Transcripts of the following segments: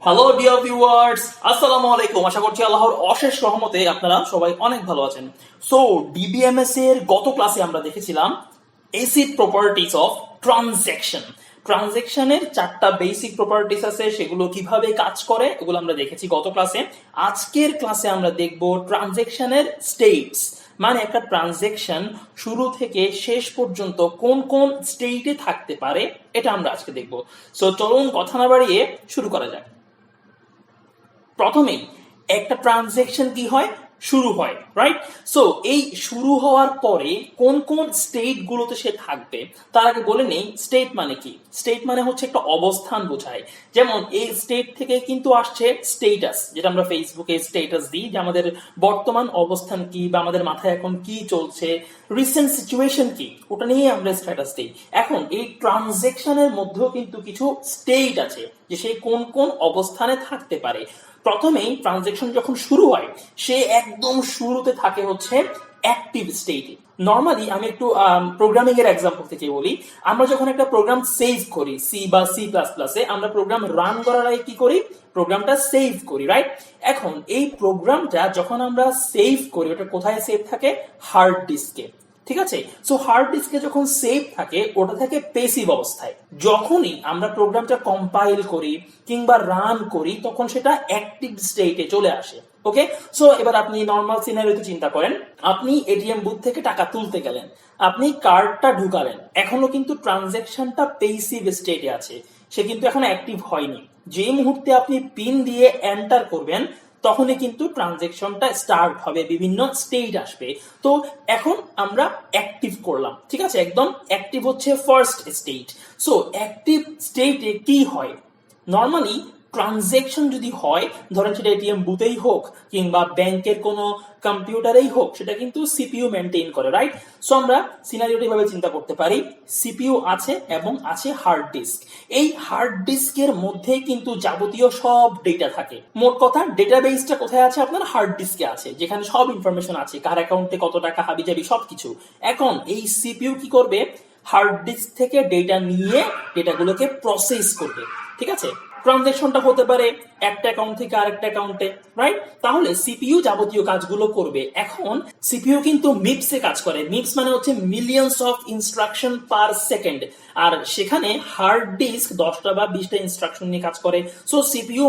Hello dear viewers, আসসালামু আলাইকুম। আশা করছি আল্লাহর অশেষ রহমতে আপনারা সবাই অনেক ভালো আছেন। সো ডিবিএমএস এর গত ক্লাসে আমরা দেখেছিলাম এসিড প্রপার্টিজ অফ ট্রানজ্যাকশন। ট্রানজ্যাকশনের চারটা বেসিক প্রপার্টিজ আছে, সেগুলো কিভাবে কাজ করে এগুলো আমরা দেখেছি গত ক্লাসে। আজকের ক্লাসে আমরা দেখব ট্রানজ্যাকশনের স্টেটস, মানে একটা ট্রানজ্যাকশন শুরু থেকে শেষ পর্যন্ত কোন কোন স্টেটে থাকতে পারে এটা আমরা আজকে দেখব। সো চলুন কথা না বাড়িয়ে শুরু করা যাক। প্রথমেই একটা ট্রানজ্যাকশন কি হয়, শুরু হয়, রাইট? সো এই শুরু হওয়ার পরে কোন কোন স্টেট গুলোতে সে থাকবে তার আগে বলে নেই স্টেট মানে কি। স্টেট মানে হচ্ছে একটা অবস্থান বোঝায়। যেমন এই স্টেট থেকে কিন্তু আসছে স্টেটাস, যেটা আমরা ফেসবুকে স্টেটাস দিই, যে আমাদের বর্তমান অবস্থান কি বা আমাদের মাথায় এখন কি চলছে, রিসেন্ট সিচুয়েশন কি, ওটা নিয়ে আমরা স্ট্যাটাস দিই। এখন এই ট্রানজ্যাকশনের মধ্যেও কিন্তু কিছু স্টেট আছে, যে সে কোন কোন অবস্থানে থাকতে পারে। প্রথমেই ট্রানজ্যাকশন যখন শুরু হয় সে একদম শুরুতে থাকে হচ্ছে অ্যাক্টিভ স্টেটে। নর্মালি আমি একটু প্রোগ্রামিং এর এক্সাম্পল থেকে বলি। আমরা যখন একটা প্রোগ্রাম সেভ করি সি বা সি প্লাস প্লাসে, আমরা প্রোগ্রাম রান করার আগে কি করি, প্রোগ্রামটা সেভ করি, রাইট? এখন এই প্রোগ্রামটা যখন আমরা সেভ করি, ওটা কোথায় সেভ থাকে, হার্ড ডিস্কে, ঠিক আছে? সো হার্ড ডিস্কে যখন সেভ থাকে ওটা থাকে প্যাসিভ অবস্থায়। যখনই আমরা প্রোগ্রামটা কম্পাইল করি কিংবা রান করি তখন সেটা অ্যাক্টিভ স্টেটে চলে আসে। ওকে, সো এবার আপনি নর্মাল সিনারিওতে চিন্তা করেন, আপনি এটিএম বুথ থেকে টাকা তুলতে গেলেন, আপনি কার্ডটা ঢুকালেন, এখনো কিন্তু ট্রানজ্যাকশনটা প্যাসিভ স্টেটে আছে, সে কিন্তু এখনো অ্যাক্টিভ হয়নি। যে মুহূর্তে আপনি পিন দিয়ে এন্টার করবেন তখনই কিন্তু ট্রানজ্যাকশনটা স্টার্ট হবে, বিভিন্ন স্টেট আসবে। তো এখন আমরা অ্যাক্টিভ করলাম, ঠিক আছে? একদম অ্যাক্টিভ হচ্ছে ফার্স্ট স্টেট। সো অ্যাক্টিভ স্টেটে কি হয়, নর্মালি ট্রানজ্যাকশন যদি হয়, ধরেন সেটা এটিএম বুথেই হোক কিংবা ব্যাংকের কোনো কম্পিউটারেই হোক, সেটা কিন্তু সিপিইউ মেনটেন করে, রাইট? সো আমরা সিনারিওটা এভাবে চিন্তা করতে পারি, সিপিইউ আছে এবং আছে হার্ড ডিস্ক। এই হার্ড ডিস্কের মধ্যে কিন্তু যাবতীয় সব ডেটা থাকে। মোট কথা ডেটাবেসটা কোথায় আছে, আপনার হার্ড ডিস্কে আছে, যেখানে সব ইনফরমেশন আছে, কার অ্যাকাউন্টে কত টাকা হাবিজাবি সবকিছু। এখন এই সিপিইউ কি করবে, হার্ড ডিস্ক থেকে ডেটা নিয়ে ডেটাগুলোকে প্রসেস করবে, ঠিক আছে? ট্রানজ্যাকশনটা হতে পারে একটা অ্যাকাউন্ট থেকে আরেকটা অ্যাকাউন্টে, রাইট? তাহলে সিপিইউ যাবতীয় কাজগুলো করবে। এখন সিপিইউ কিন্তু মিপসে কাজ করে। মিপস মানে হচ্ছে millions of instruction per second, আর সেখানে হার্ড ডিস্ক 10টা বা 20টা ইনস্ট্রাকশন নিয়ে কাজ করে। সো সিপিইউ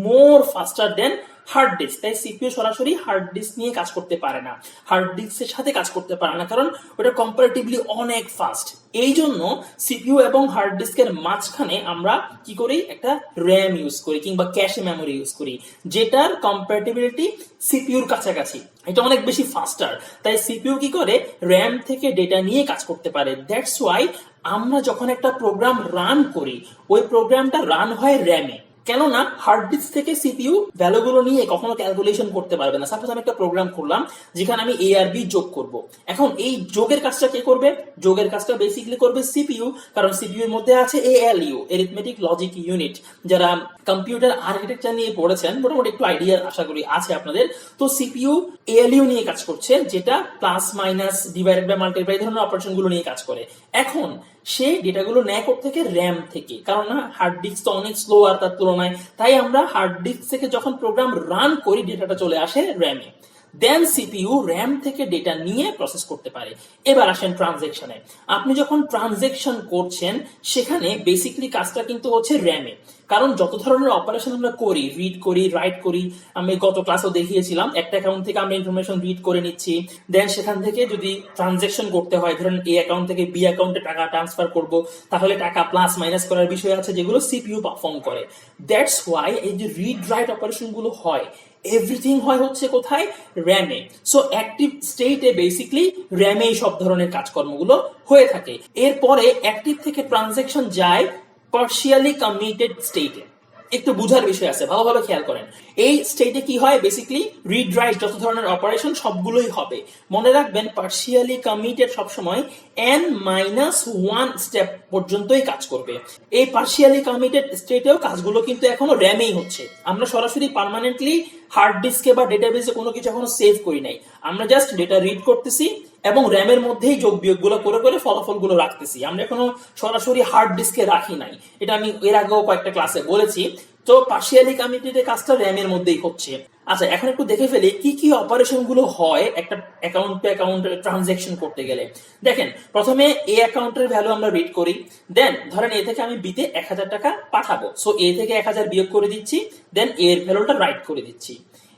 মোর ফাস্টার দেন হার্ড ডিস্ক। তাই সিপিইউ সরাসরি হার্ড ডিস্ক নিয়ে কাজ করতে পারে না, হার্ড ডিস্কের সাথে কাজ করতে পারে না, কারণ ওটা কম্পারেটিভলি অনেক ফাস্ট। এই জন্য সিপিইউ এবং হার্ড ডিস্কের মাঝখানে আমরা কি করি, একটা র্যাম ইউজ করি কিংবা ক্যাশে মেমোরি ইউজ করি, যেটার কম্পারেটিবিলিটি সিপিইউর কাছাকাছি, এটা অনেক বেশি ফাস্টার। তাই সিপিইউ কি করে, র্যাম থেকে ডেটা নিয়ে কাজ করতে পারে। দ্যাটস ওয়াই আমরা যখন একটা প্রোগ্রাম রান করি, ওই প্রোগ্রামটা রান হয় র্যামে, কেননা হার্ড ডিস্ক থেকে সিপিইউ ভ্যালুগুলো নিয়ে কখনো ক্যালকুলেশন করতে পারবে না। সাপোজ আমি একটা প্রোগ্রাম করলাম যেখানে আমি এ আর বি যোগ করব, এখন এই যোগের কাজটা কে করবে, যোগের কাজটা বেসিক্যালি করবে সিপিইউ, কারণ সিপিইউ এর মধ্যে আছে এএলইউ, অ্যারিথমেটিক লজিক ইউনিট। যারা কম্পিউটার আর্কিটেকচার নিয়ে পড়েছেন মোটামুটি একটু আইডিয়া আশা করি আছে আপনাদের। তো সিপিইউ এএলইউ নিয়ে কাজ করছে, যেটা plus minus divided by multiply ধরনের অপারেশন গুলো নিয়ে কাজ করে। এখন সে ডেটাগুলো নেয় কোথা থেকে, র্যাম থেকে, কারণ না হার্ড ডিস্ক তো অনেক স্লো আর তার তুলনায়। তাই আমরা হার্ড ডিস্ক থেকে যখন প্রোগ্রাম রান করি ডেটাটা চলে আসে র্যামে, দেন সিপিইউ র্যাম থেকে ডেটা নিয়ে প্রসেস করতে পারে। এবার আসেন ট্রানজ্যাকশনে। আপনি যখন ট্রানজ্যাকশন করছেন সেখানে বেসিক্যালি কাজটা কিন্তু হচ্ছে র্যামে, কারণ যত ধরনের অপারেশন আমরা করি, রিড করি, রাইট করি, আমি গত ক্লাসেও দেখিয়েছিলাম, একটা অ্যাকাউন্ট থেকে আমরা ইনফরমেশন রিড করে নিচ্ছি, দেন সেখান থেকে যদি ট্রানজ্যাকশন করতে হয়, ধরেন এই অ্যাকাউন্ট থেকে বি অ্যাকাউন্টে টাকা ট্রান্সফার করব, তাহলে টাকা প্লাস মাইনাস করার বিষয় আছে যেগুলো সিপিইউ পারফর্ম করে। দ্যাটস ওয়াই এই যে রিড রাইট অপারেশন গুলো হয়, এভরিথিং হয় হচ্ছে কোথায়, র্যামে। সো অ্যাক্টিভ স্টেটে বেসিক্যালি র্যামে সব ধরনের কাজকর্মগুলো হয়ে থাকে। এরপরে অ্যাক্টিভ থেকে ট্রানজ্যাকশন যায় পার্শিয়ালি কমিটেড স্টেটে। একটু বুঝার বিষয় আছে, ভালোভাবে খেয়াল করেন। এই স্টেটে কি হয়, বেসিক্যালি রিড রাইট যত ধরনের অপারেশন সবগুলোই হবে। মনে রাখবেন পার্শিয়ালি কমিটেড সবসময় n-1 স্টেপ পর্যন্তই কাজ করবে। এই পার্শিয়ালি কমিটেড স্টেটেও কাজগুলো কিন্তু এখনো র্যামেই হচ্ছে। আমরা সরাসরি পার্মানেন্টলি হার্ড ডিস্কে বা ডেটাবেসে কোনো কিছু এখনো সেভ করি নাই, আমরা জাস্ট ডেটা রিড করতেছি এবং র্যামের মধ্যেই যোগ বিয়োগ গুলো করে করে ফলাফলগুলো রাখতেছি। আমরা এখনো সরাসরি হার্ড ডিস্কে রাখি নাই, এটা আমি এর আগেও কয়েকটা ক্লাসে বলেছি। তো পার্শিয়ালি কমিটেড কাজটা র্যামের মধ্যেই হচ্ছে। আচ্ছা, এখন একটু দেখে ফেলি কি কি অপারেশন গুলো হয় একটা অ্যাকাউন্ট টু অ্যাকাউন্ট ট্রানজেকশন করতে গেলে। দেখেন, প্রথমে এ অ্যাকাউন্টের ভ্যালু আমরা রিড করি, দেন ধরেন এ থেকে আমি বিতে 1000 টাকা পাঠাবো, সো এ থেকে 1000 বিয়োগ করে দিচ্ছি, দেন এর ভ্যালুটা রাইট করে দিচ্ছি,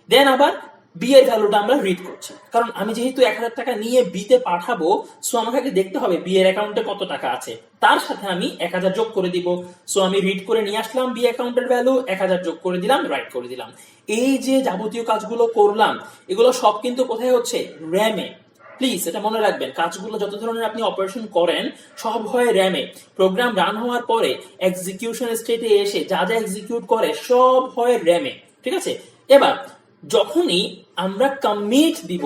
দেন আবার বি এর ভ্যালুটা আমরা রিড করছি, কারণ আমি যেহেতু 1000 টাকা নিয়ে বিতে পাঠাবো, সো আমাকে আগে দেখতে হবে বি এর অ্যাকাউন্টে কত টাকা আছে, তার সাথে আমি 1000 যোগ করে দিব। সো আমি রিড করে নিয়ে আসলাম বি অ্যাকাউন্টের ভ্যালু, 1000 যোগ করে দিলাম, রাইট করে দিলাম। এই যে যাবতীয় কাজগুলো করলাম, এগুলো সব কিন্তু কোথায় হচ্ছে? র্যামে। প্লিজ এটা মনে রাখবেন, কাজগুলো যত ধরনের আপনি অপারেশন করেন সব হয় র্যামে। প্রোগ্রাম রান হওয়ার পরে এক্সিকিউশন স্টেটে এসে যা যা এক্সিকিউট করে সব হয় র্যামে, ঠিক আছে? এবার যখনই আমরা কমিট দিব,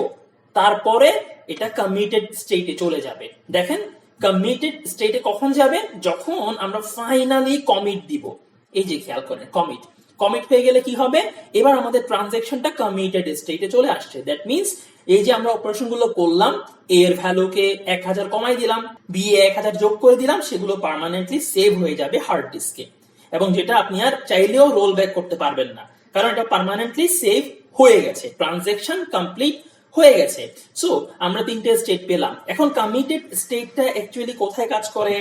তারপরে এটা কমিটেড স্টেটে চলে যাবে। দেখেন, কমিটেড স্টেটে কখন যাবে? যখন আমরা ফাইনালি কমিট দিব। এই যে খেয়াল করেন, কমিট হয়ে গেলে কি হবে? এবার আমাদের ট্রানজেকশনটা কমিটেড স্টেটে চলে আসছে। দ্যাট মিনস এই যে আমরা অপারেশন গুলো করলাম, এ এর ভ্যালুকে 1000 কমাই দিলাম, বি এ 1000 যোগ করে দিলাম, সেগুলো পার্মানেন্টলি সেভ হয়ে যাবে হার্ড ডিস্কে, এবং যেটা আপনি আর চাইলেও রোল ব্যাক করতে পারবেন না, কারণ এটা পার্মানেন্টলি সেভ হয়ে গেছে, ট্রানজেকশন কমপ্লিট হয়ে গেছে। সো আমরা তিনটে স্টেট পেলাম। এখন কমিটেড স্টেটটা অ্যাকচুয়ালি কোথায় কাজ করে?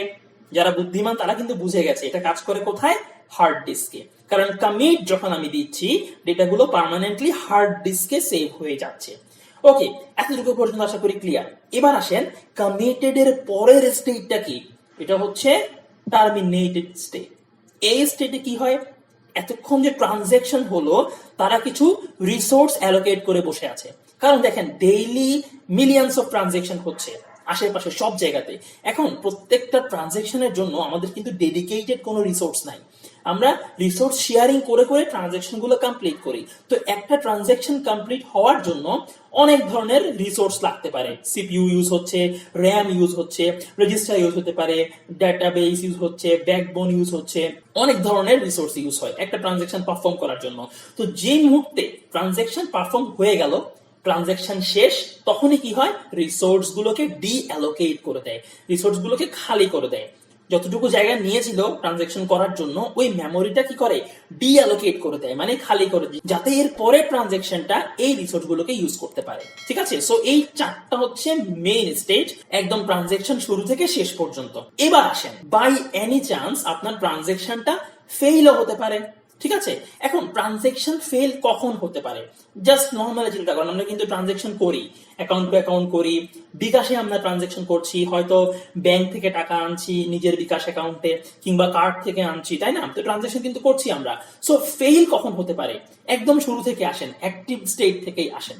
যারা বুদ্ধিমান তারা কিন্তু বুঝে গেছে এটা কাজ করে কোথায়? হার্ড ডিস্কে। কারণ কমিট যখন আমি দিচ্ছি, ডেটাগুলো পার্মানেন্টলি হার্ড ডিস্কে সেভ হয়ে যাচ্ছে। ওকে, এতটুকু পর্যন্ত আশা করি ক্লিয়ার। এবার আসেন, কমিটেড এর পরের স্টেটটা কি? এটা হচ্ছে টার্মিনেটেড স্টেট। এই স্টেটে কি হয়? এতক্ষণ যে ট্রানজেকশন হলো, তারা কিছু রিসোর্স অ্যালোকেট করে বসে আছে। কারণ দেখেন, ডেইলি মিলিয়নস অফ ট্রানজেকশন হচ্ছে আশেপাশে সব জায়গাতে। এখন প্রত্যেকটা ট্রানজেকশনের জন্য আমাদের কিন্তু ডেডিকেটেড কোনো রিসোর্স নাই, আমরা রিসোর্স শেয়ারিং করে করে ট্রানজেকশন গুলো কমপ্লিট করি। তো একটা ট্রানজেকশন কমপ্লিট হওয়ার জন্য অনেক ধরনের রিসোর্স লাগতে পারে। সিপিইউ ইউজ হচ্ছে, র্যাম ইউজ হচ্ছে, রেজিস্টার ইউজ হতে পারে, ডাটাবেস ইউজ হচ্ছে, ব্যাকবোন ইউজ হচ্ছে, অনেক ধরনের রিসোর্স ইউজ হয় একটা ট্রানজেকশন পারফর্ম করার জন্য। তো যে মুহূর্তে ট্রানজেকশন পারফর্ম হয়ে গেল, ট্রানজেকশন শেষ, তখনই কি হয়? রিসোর্স গুলোকে ডি অ্যালোকেট করে দেয়, রিসোর্স গুলোকে খালি করে দেয়। যতটুকু জায়গা নিয়েছিল ট্রানজেকশন করার জন্য, ওই মেমোরিটা কি করে? ডি অ্যালোকেট করে দেয়, মানে খালি করে দেয়, যাতে এর পরে ট্রানজেকশনটা এই রিসোর্স গুলোকে ইউজ করতে পারে। ঠিক আছে? সো এই চারটা হচ্ছে মেইন স্টেজ, একদম ট্রানজেকশন শুরু থেকে শেষ পর্যন্ত। এবার আসেন, বাই এনি চান্স আপনার ট্রানজেকশনটা ফেইলও হতে পারে। ঠিক আছে? এখন ট্রানজেকশন ফেল কখন হতে পারে? জাস্ট নর্মালি চিন্তা করেন, আমরা কিন্তু ট্রানজেকশন করি, অ্যাকাউন্ট টু অ্যাকাউন্ট করি, বিকাশে আমরা ট্রানজেকশন করছি, হয়তো ব্যাংক থেকে টাকা আনছি নিজের বিকাশ অ্যাকাউন্টে, কিংবা কার্ড থেকে আনছি, তাই না? তো ট্রানজেকশন কিন্তু করছি আমরা। সো ফেল কখন হতে পারে? একদম শুরু থেকে আসেন, অ্যাক্টিভ স্টেট থেকেই আসেন।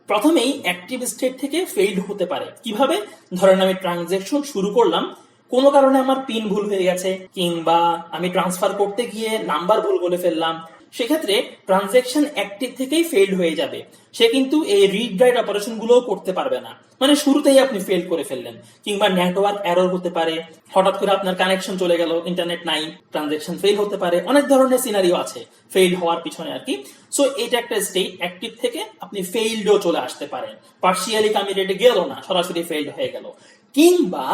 প্রথমেই অ্যাক্টিভ স্টেট থেকে ফেইল্ড হতে পারে কিভাবে? ধরেন আমি ট্রানজেকশন শুরু করলাম, কোনো কারণে আমার পিন ভুল হয়ে গেছে, কিংবা আমি ট্রান্সফার করতে গিয়ে নাম্বার ভুল বলে ফেললাম, সেক্ষেত্রে ট্রানজেকশন অ্যাক্টিভ থেকেই ফেইল্ড হয়ে যাবে। সে কিন্তু এই রিড রাইট অপারেশন গুলো করতে পারবে না, মানে শুরুতেই আপনি ফেল করে ফেললেন। কিংবা নেটওয়ার্ক এরর হতে পারে, হঠাৎ করে আপনার কানেকশন চলে গেল, ইন্টারনেট নাই, ট্রানজেকশন ফেল হতে পারে। অনেক ধরনের সিনারিও আছে ফেইল হওয়ার পিছনে আর কি। সো এটা একটা স্টেট, অ্যাক্টিভ থেকে আপনি ফেইল্ডও চলে আসতে পারেন, পার্শিয়ালি কমিটেডে গেল না, সরাসরি ফেইল্ড হয়ে গেল। কিংবা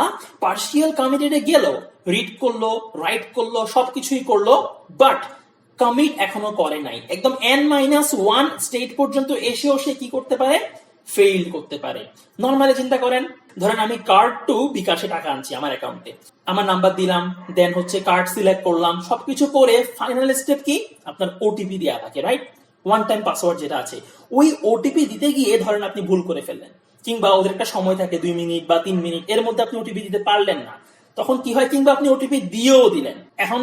পার্শিয়াল কমিটেডে গেল, রিড করলো, রাইট করলো, সবকিছুই করলো, বাট কমিট এখনো করে নাই, একদম n-1 স্টেট পর্যন্ত এসেও সে কি করতে পারে? ফেইল করতে পারে। নর্মালি চিন্তা করেন, ধরেন আমি কার্ড টু বিকাশে টাকা আনছি আমার অ্যাকাউন্টে, আমার নাম্বার দিলাম, দেন হচ্ছে কার্ড সিলেক্ট করলাম, সবকিছু করে ফাইনাল স্টেপ কি? আপনার ওটিপি দেওয়া থাকে, রাইট? ওয়ান টাইম পাসওয়ার্ড যেটা আছে, ওই ওটিপি দিতে গিয়ে ধরেন আপনি ভুল করে ফেললেন, কিংবা ওদের একটা সময় থাকে 2 মিনিট বা 3 মিনিট, এর মধ্যে আপনি ওটিপি দিতে পারলেন না, তখন কি হয়? কিংবা আপনি ওটিপি দিয়েও দিলেন, এখন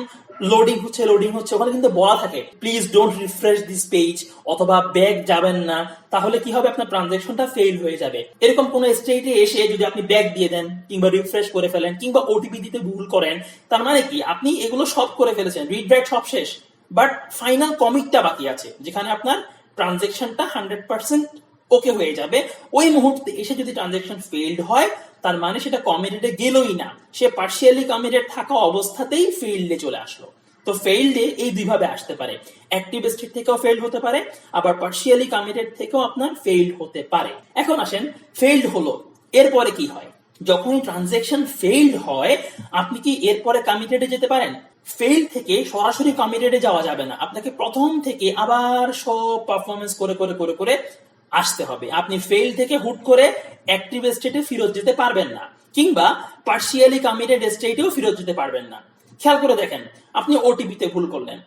লোডিং হচ্ছে, ওখানে কিন্তু বলা থাকে please don't refresh this page, অথবা ব্যাক যাবেন না, তাহলে কি হবে? আপনার ট্রানজেকশনটা ফেইল হয়ে যাবে। এরকম কোন স্টেটে এসে যদি আপনি ব্যাক দিয়ে দেন, কিংবা রিফ্রেশ করে ফেলেন, কিংবা ওটিপি দিতে ভুল করেন, তার মানে কি? আপনি এগুলো সব করে ফেলেছেন, রিড রাইট সব শেষ, বাট ফাইনাল কমিটটা বাকি আছে, যেখানে আপনার ট্রানজেকশনটা 100% ওকে হয়ে যাবে। ওই মুহূর্তে এসে যদি ট্রানজেকশন ফেইল্ড হয়, তার মানে সেটা কমিটেডে গেলই না, সে পার্শিয়ালি কমিটেড থাকা অবস্থাতেই ফেইল্ডে চলে আসলো। তো ফেইল্ডে এই দুইভাবে আসতে পারে, অ্যাক্টিভ স্টেট থেকেও ফেইল্ড হতে পারে, আবার পার্শিয়ালি কমিটেড থেকেও আপনার ফেইল্ড হতে পারে। এখন আসেন, ফেইল্ড হলো, এরপরে কি হয়? যখনই ট্রানজেকশন ফেইল্ড হয়, আপনি কি এরপরে কমিটেডে যেতে পারেন? ফেল থেকে সরাসরি কমিটেডে যাওয়া যাবে না, আপনাকে প্রথম থেকে আবার সব পারফরমেন্স করে করে করে করে আসতে হবে। আপনি ফেল থেকে হুট করে অ্যাক্টিভ স্টেটে ফেরত যেতে পারবেন না, কিংবা পার্শিয়ালি কমিটেড স্টেটেও ফেরত যেতে পারবেন না। খেয়াল করে দেখেন, আপনি ওটিপিতে ভুল করলেন,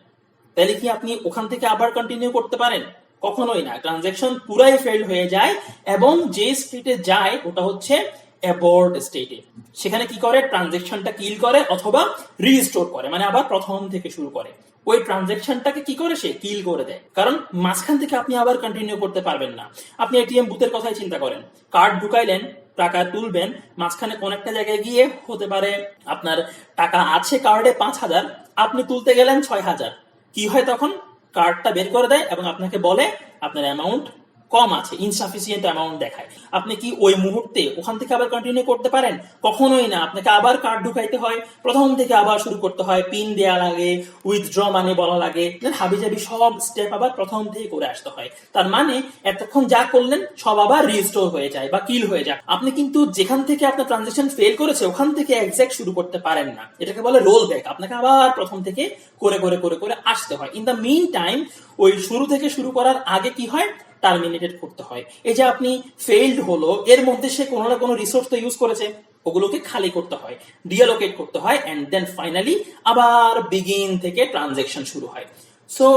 তাহলে কি আপনি ওখান থেকে আবার কন্টিনিউ করতে পারেন? কখনোই না। ট্রানজ্যাকশন পুরাই ফেল হয়ে যায়, এবং যে স্টেটে যায় ওটা হচ্ছে অ্যাবর্ট স্টেটে। সেখানে কি করে, ট্রানজ্যাকশনটা কিল করে অথবা রিস্টোর করে, মানে আবার প্রথম থেকে শুরু করে। ওই ট্রানজ্যাকশনটাকে কি করে, সে কিল করে দেয়, কারণ মাঝখান থেকে আপনি আবার কন্টিনিউ করতে পারবেন না। আপনি এটিএম বুথের কথাই চিন্তা করেন, কার্ড ঢুকাইলেন, টাকা তুলবেন, মাঝখানে কোন একটা জায়গায় গিয়ে হতে পারে আপনার টাকা আছে কার্ডে 5,000, আপনি তুলতে গেলেন 6,000। কি হয় তখন, কার্ডটা বের করে দেয় এবং আপনাকে বলে আপনার অ্যামাউন্ট কম আছে, ইনসাফিসিয়েন্ট অ্যামাউন্ট দেখায়। আপনি কি ওই মুহূর্তে ওখান থেকে আবার কন্টিনিউ করতে পারেন? কখনোই না। আপনাকে আবার কার্ড ঢুকাইতে হয়, প্রথম থেকে আবার শুরু করতে হয়, পিন দেয়া লাগে, উইথড্র মানে বলা লাগে, হাবিজাবি সব স্টেপ আবার প্রথম থেকে করে আসতে হয়। তার মানে এতক্ষণ যা করলেন সব আবার রিস্টোর হয়ে যায় বা কিল হয়ে যায়। আপনি কিন্তু যেখান থেকে আপনার ট্রানজাকশন ফেল করেছে ওখান থেকে এক্সাক্ট শুরু করতে পারেন না, এটাকে বলে রোল ব্যাক। আপনাকে আবার প্রথম থেকে করে করে করে করে আসতে হয়। ইন দ্য মিন টাইম, ওই শুরু থেকে শুরু করার আগে কি হয়, টার্মিনেটেড করতে হয়। এই যে আপনি ফেইল্ড হলো, এর মধ্যে সে কোনো না কোনো রিসোর্স তো ইউজ করেছে, ওগুলোকে খালি করতে হয়, ডিঅ্যালোকেট করতে হয়, এন্ড দেন ফাইনালি আবার বিগিন থেকে ট্রানজ্যাকশন শুরু হয়। সো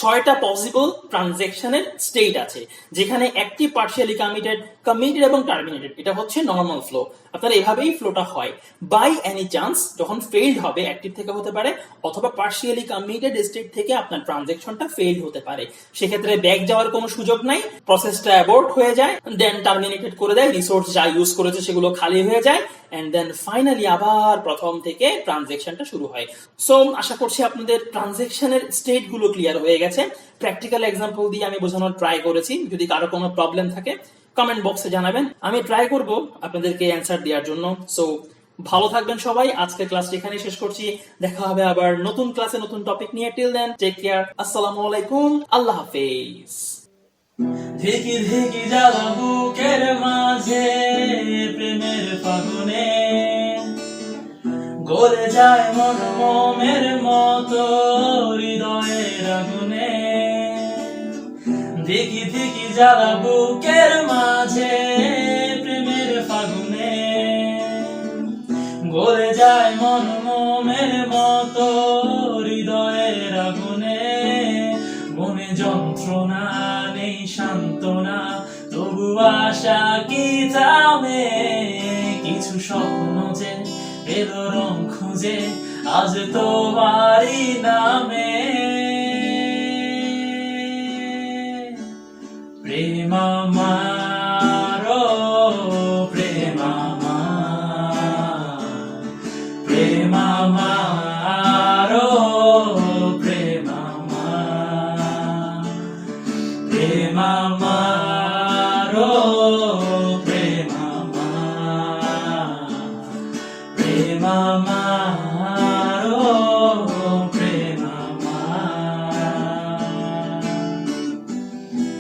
6টা পসিবল ট্রানজ্যাকশনের স্টেট আছে, যেখানে অ্যাক্টিভ, পার্শিয়ালি কমিটেড, কমিটেড এবং টার্মিনেটেড, এটা হচ্ছে নর্মাল ফ্লো। আপনার এভাবেই ফ্লোটা হয়। বাই এনি চান্স যখন ফেইল্ড হবে, অ্যাক্টিভ থেকে হতে পারে অথবা পার্শিয়ালি কমিটেড স্টেট থেকে আপনার ট্রানজ্যাকশনটা ফেইল হতে পারে, সেক্ষেত্রে ব্যাক যাওয়ার কোনো সুযোগ নাই, প্রসেসটা অ্যাবর্ট হয়ে যায়, দেন টার্মিনেটেড করে দেয়, রিসোর্স যা ইউজ করেছে সেগুলো খালি হয়ে যায়, এন্ড দেন ফাইনালি আবার প্রথম থেকে ট্রানজ্যাকশনটা শুরু হয়। সো আশা করছি আপনাদের ট্রানজ্যাকশনের স্টেট গুলো ক্লিয়ার হয়ে গেছে। প্র্যাকটিক্যাল এক্সাম্পল দিয়ে আমি বোঝানোর ট্রাই করেছি। যদি কারো কোনো প্রবলেম থাকে কমেন্ট বক্সে জানাবেন, আমি ট্রাই করব আপনাদেরকে অ্যান্সার দেওয়ার জন্য। সো ভালো থাকবেন সবাই, আজকে ক্লাসটি এখানে শেষ করছি। দেখা হবে আবার নতুন ক্লাসে নতুন টপিক নিয়ে। টিল দেন টেক কেয়ার, আসসালামু আলাইকুম, আল্লাহ হাফেজ। ধিকি ধিকি জ্বালা বুকের মাঝে প্রেমের ফাগুনে গলে যায় মন মোমের মতো হৃদয়ের আগুনে। ধিকি ধিকি জ্বালা বুকের মাঝে প্রেমের ফাগুনে গলে যায় মন মোমের মতো হৃদয়ের আগুনে। মনে যন্ত্রণা নেই সান্ত্বনা, তবু আশা কি থামে? কিছু স্বপ্ন যে এলো রং খুঁজে আজ তোমারই নামে। প্রেম আমার, ও প্রেম আমার, প্রেম আমার, ও প্রেম আমার, প্রেম আমার, ও প্রেম আমার, প্রেম আমার।